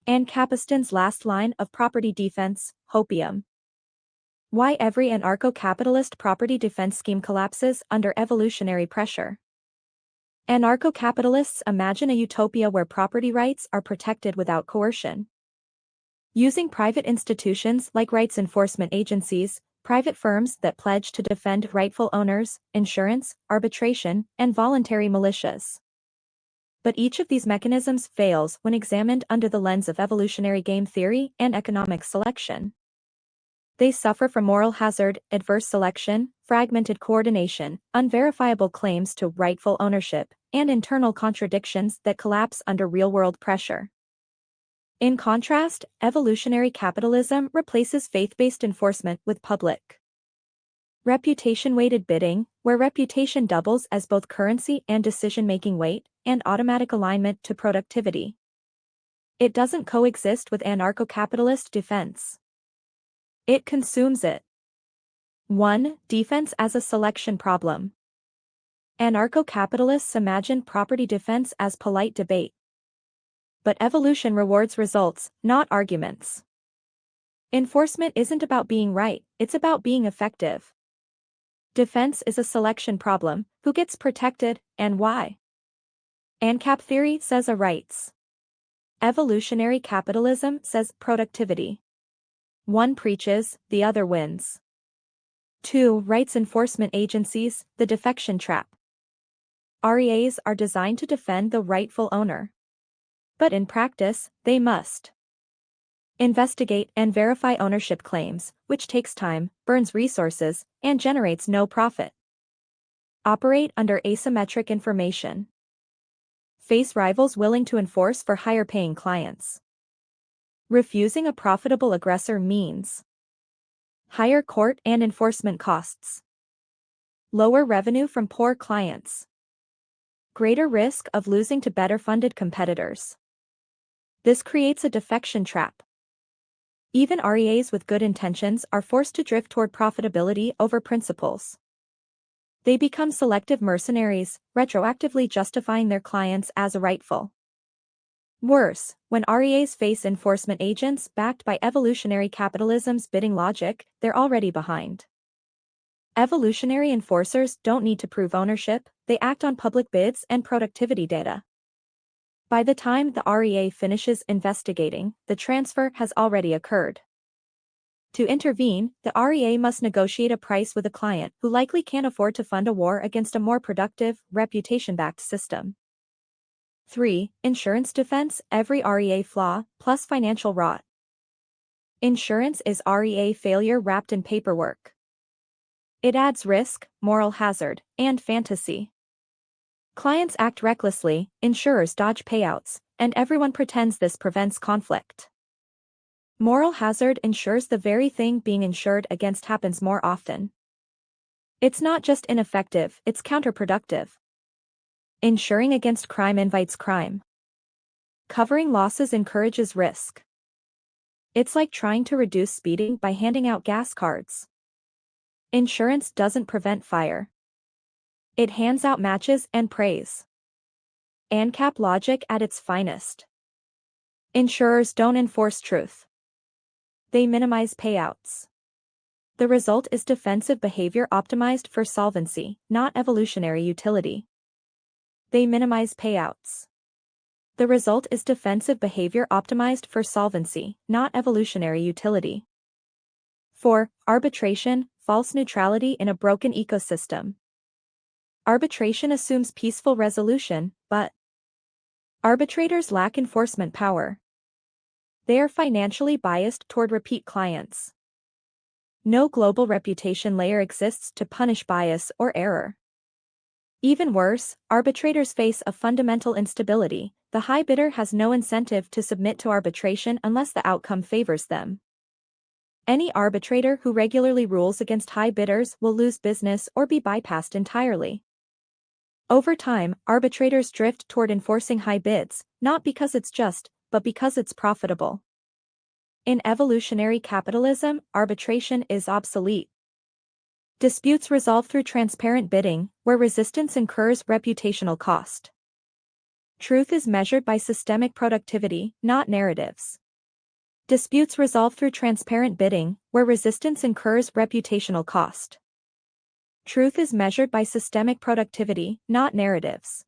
Ancapistan's last line of property defense, Hopium. Why every anarcho-capitalist property defense scheme collapses under evolutionary pressure. Anarcho-capitalists imagine a utopia where property rights are protected without coercion. Using private institutions like rights enforcement agencies, private firms that pledge to defend rightful owners, insurance, arbitration, and voluntary militias. But each of these mechanisms fails when examined under the lens of evolutionary game theory and economic selection. They suffer from moral hazard, adverse selection, fragmented coordination, unverifiable claims to rightful ownership, and internal contradictions that collapse under real-world pressure. In contrast, evolutionary capitalism replaces faith-based enforcement with public reputation-weighted bidding, where reputation doubles as both currency and decision-making weight, and automatic alignment to productivity. It doesn't coexist with anarcho-capitalist defense. It consumes it. 1. Defense as a selection problem. Anarcho-capitalists imagine property defense as polite debate. But evolution rewards results, not arguments. Enforcement isn't about being right, it's about being effective. Defense is a selection problem: who gets protected, and why? ANCAP theory says a rights. Evolutionary capitalism says productivity. One preaches, the other wins. 2. Rights enforcement agencies, the defection trap. REAs are designed to defend the rightful owner. But in practice, they must investigate and verify ownership claims, which takes time, burns resources, and generates no profit. Operate under asymmetric information. Face rivals willing to enforce for higher-paying clients. Refusing a profitable aggressor means higher court and enforcement costs, lower revenue from poor clients, greater risk of losing to better-funded competitors. This creates a defection trap. Even REAs with good intentions are forced to drift toward profitability over principles. They become selective mercenaries, retroactively justifying their clients as rightful. Worse, when REAs face enforcement agents backed by evolutionary capitalism's bidding logic, they're already behind. Evolutionary enforcers don't need to prove ownership, they act on public bids and productivity data. By the time the REA finishes investigating, the transfer has already occurred. To intervene, the REA must negotiate a price with a client who likely can't afford to fund a war against a more productive, reputation-backed system. 3. Insurance defense, every REA flaw, plus financial rot. Insurance is REA failure wrapped in paperwork. It adds risk, moral hazard, and fantasy. Clients act recklessly, insurers dodge payouts, and everyone pretends this prevents conflict. Moral hazard ensures the very thing being insured against happens more often. It's not just ineffective, it's counterproductive. Insuring against crime invites crime. Covering losses encourages risk. It's like trying to reduce speeding by handing out gas cards. Insurance doesn't prevent fire. It hands out matches and praise. ANCAP logic at its finest. Insurers don't enforce truth. They minimize payouts. The result is defensive behavior optimized for solvency, not evolutionary utility. They minimize payouts. The result is defensive behavior optimized for solvency, not evolutionary utility. 4. Arbitration, false neutrality in a broken ecosystem. Arbitration assumes peaceful resolution, but arbitrators lack enforcement power. They are financially biased toward repeat clients. No global reputation layer exists to punish bias or error. Even worse, arbitrators face a fundamental instability: the high bidder has no incentive to submit to arbitration unless the outcome favors them. Any arbitrator who regularly rules against high bidders will lose business or be bypassed entirely. Over time, arbitrators drift toward enforcing high bids, not because it's just, but because it's profitable. In evolutionary capitalism, arbitration is obsolete. Disputes resolve through transparent bidding, where resistance incurs reputational cost. Truth is measured by systemic productivity, not narratives. Disputes resolve through transparent bidding, where resistance incurs reputational cost. Truth is measured by systemic productivity, not narratives.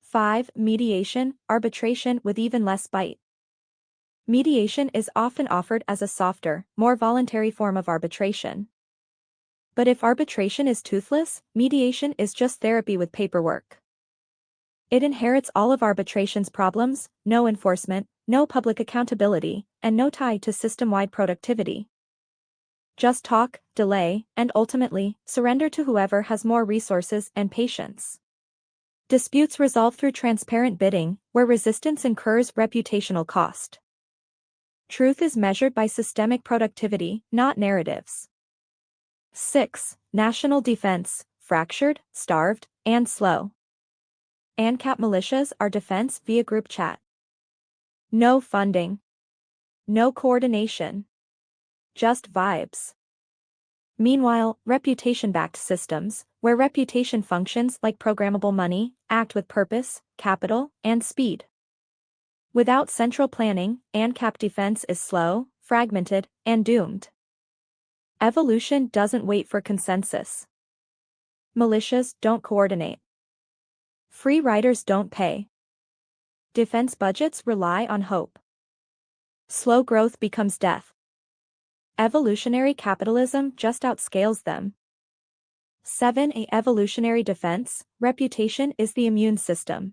5. Mediation, arbitration with even less bite. Mediation is often offered as a softer, more voluntary form of arbitration. But if arbitration is toothless, mediation is just therapy with paperwork. It inherits all of arbitration's problems: no enforcement, no public accountability, and no tie to system-wide productivity. Just talk, delay, and ultimately, surrender to whoever has more resources and patience. Disputes resolve through transparent bidding, where resistance incurs reputational cost. Truth is measured by systemic productivity, not narratives. 6. National defense, fractured, starved, and slow. ANCAP militias are defense via group chat. No funding. No coordination. Just vibes. Meanwhile, reputation-backed systems, where reputation functions like programmable money, act with purpose, capital, and speed. Without central planning, ANCAP defense is slow, fragmented, and doomed. Evolution doesn't wait for consensus. Militias don't coordinate. Free riders don't pay. Defense budgets rely on hope. Slow growth becomes death. Evolutionary capitalism just outscales them. 7. A evolutionary defense, reputation is the immune system.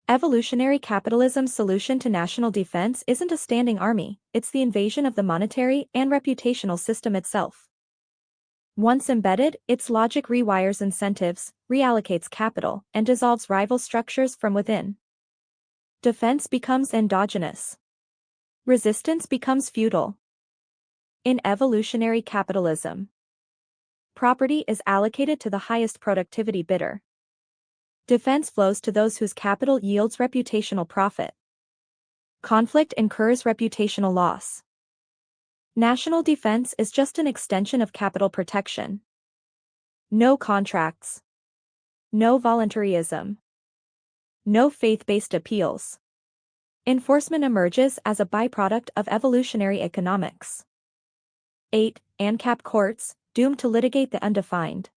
Evolutionary capitalism's solution to national defense isn't a standing army, it's the invasion of the monetary and reputational system itself. Once embedded, its logic rewires incentives, reallocates capital, and dissolves rival structures from within. Defense becomes endogenous. Resistance becomes feudal. In evolutionary capitalism, property is allocated to the highest productivity bidder. Defense flows to those whose capital yields reputational profit. Conflict incurs reputational loss. National defense is just an extension of capital protection. No contracts. No voluntarism. No faith-based appeals. Enforcement emerges as a byproduct of evolutionary economics. 8. ANCAP courts, doomed to litigate the undefined.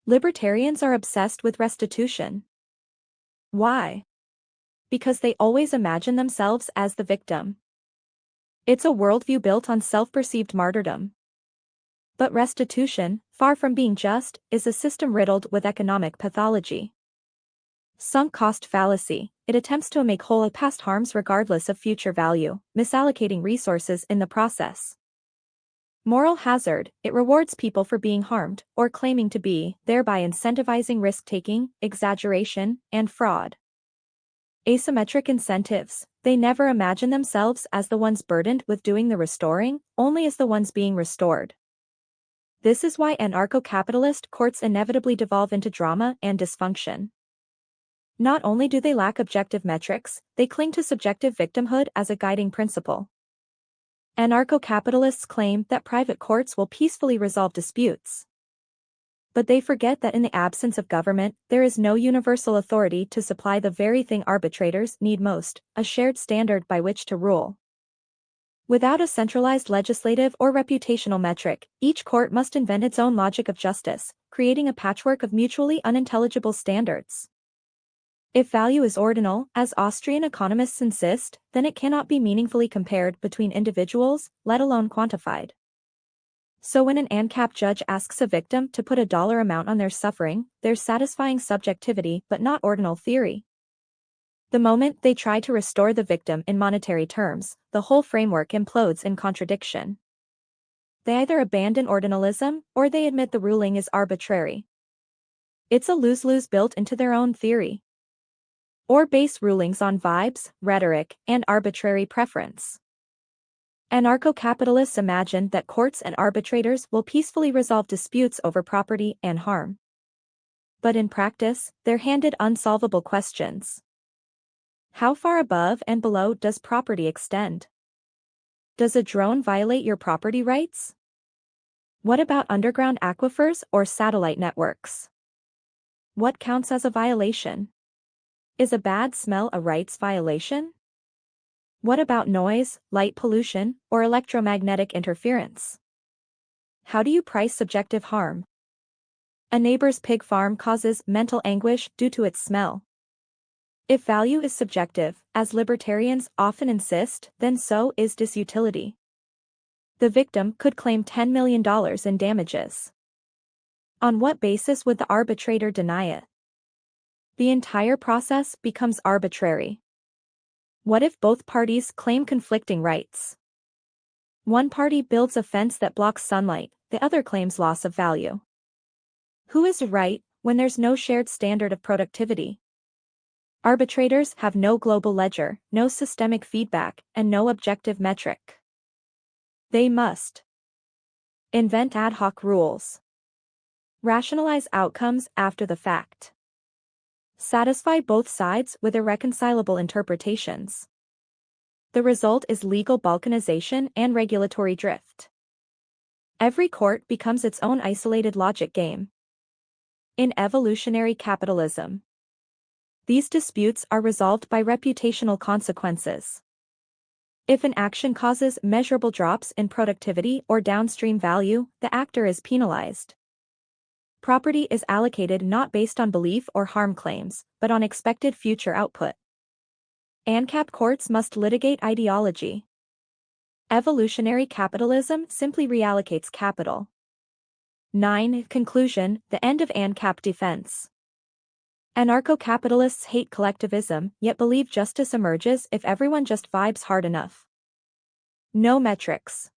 Libertarians are obsessed with restitution. Why? Because they always imagine themselves as the victim. It's a worldview built on self-perceived martyrdom. But restitution, far from being just, is a system riddled with economic pathology. Sunk cost fallacy, it attempts to make whole past harms regardless of future value, misallocating resources in the process. Moral hazard, it rewards people for being harmed, or claiming to be, thereby incentivizing risk-taking, exaggeration, and fraud. Asymmetric incentives, they never imagine themselves as the ones burdened with doing the restoring, only as the ones being restored. This is why anarcho-capitalist courts inevitably devolve into drama and dysfunction. Not only do they lack objective metrics, they cling to subjective victimhood as a guiding principle. Anarcho-capitalists claim that private courts will peacefully resolve disputes. But they forget that in the absence of government, there is no universal authority to supply the very thing arbitrators need most, a shared standard by which to rule. Without a centralized legislative or reputational metric, each court must invent its own logic of justice, creating a patchwork of mutually unintelligible standards. If value is ordinal, as Austrian economists insist, then it cannot be meaningfully compared between individuals, let alone quantified. So when an ANCAP judge asks a victim to put a dollar amount on their suffering, they're satisfying subjectivity but not ordinal theory. The moment they try to restore the victim in monetary terms, the whole framework implodes in contradiction. They either abandon ordinalism, or they admit the ruling is arbitrary. It's a lose-lose built into their own theory. Or base rulings on vibes, rhetoric, and arbitrary preference. Anarcho-capitalists imagine that courts and arbitrators will peacefully resolve disputes over property and harm. But in practice, they're handed unsolvable questions. How far above and below does property extend? Does a drone violate your property rights? What about underground aquifers or satellite networks? What counts as a violation? Is a bad smell a rights violation? What about noise, light pollution, or electromagnetic interference? How do you price subjective harm? A neighbor's pig farm causes mental anguish due to its smell. If value is subjective, as libertarians often insist, then so is disutility. The victim could claim $10 million in damages. On what basis would the arbitrator deny it? The entire process becomes arbitrary. What if both parties claim conflicting rights? One party builds a fence that blocks sunlight, the other claims loss of value. Who is right when there's no shared standard of productivity? Arbitrators have no global ledger, no systemic feedback, and no objective metric. They must invent ad hoc rules, rationalize outcomes after the fact, satisfy both sides with irreconcilable interpretations. The result is legal balkanization and regulatory drift. Every court becomes its own isolated logic game. In evolutionary capitalism, these disputes are resolved by reputational consequences. If an action causes measurable drops in productivity or downstream value, the actor is penalized. Property is allocated not based on belief or harm claims, but on expected future output. ANCAP courts must litigate ideology. Evolutionary capitalism simply reallocates capital. 9. Conclusion: the end of ANCAP defense. Anarcho-capitalists hate collectivism, yet believe justice emerges if everyone just vibes hard enough. No metrics.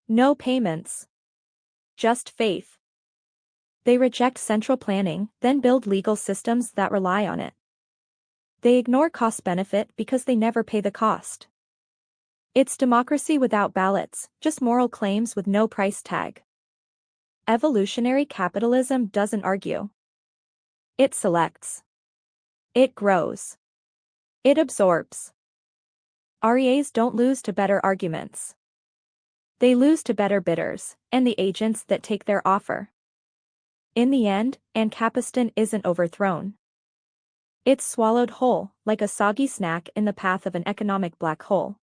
No payments. Just faith. They reject central planning, then build legal systems that rely on it. They ignore cost-benefit because they never pay the cost. It's democracy without ballots, just moral claims with no price tag. Evolutionary capitalism doesn't argue. It selects. It grows. It absorbs. REAs don't lose to better arguments. They lose to better bidders, and the agents that take their offer. In the end, Ancapistan isn't overthrown. It's swallowed whole, like a soggy snack in the path of an economic black hole.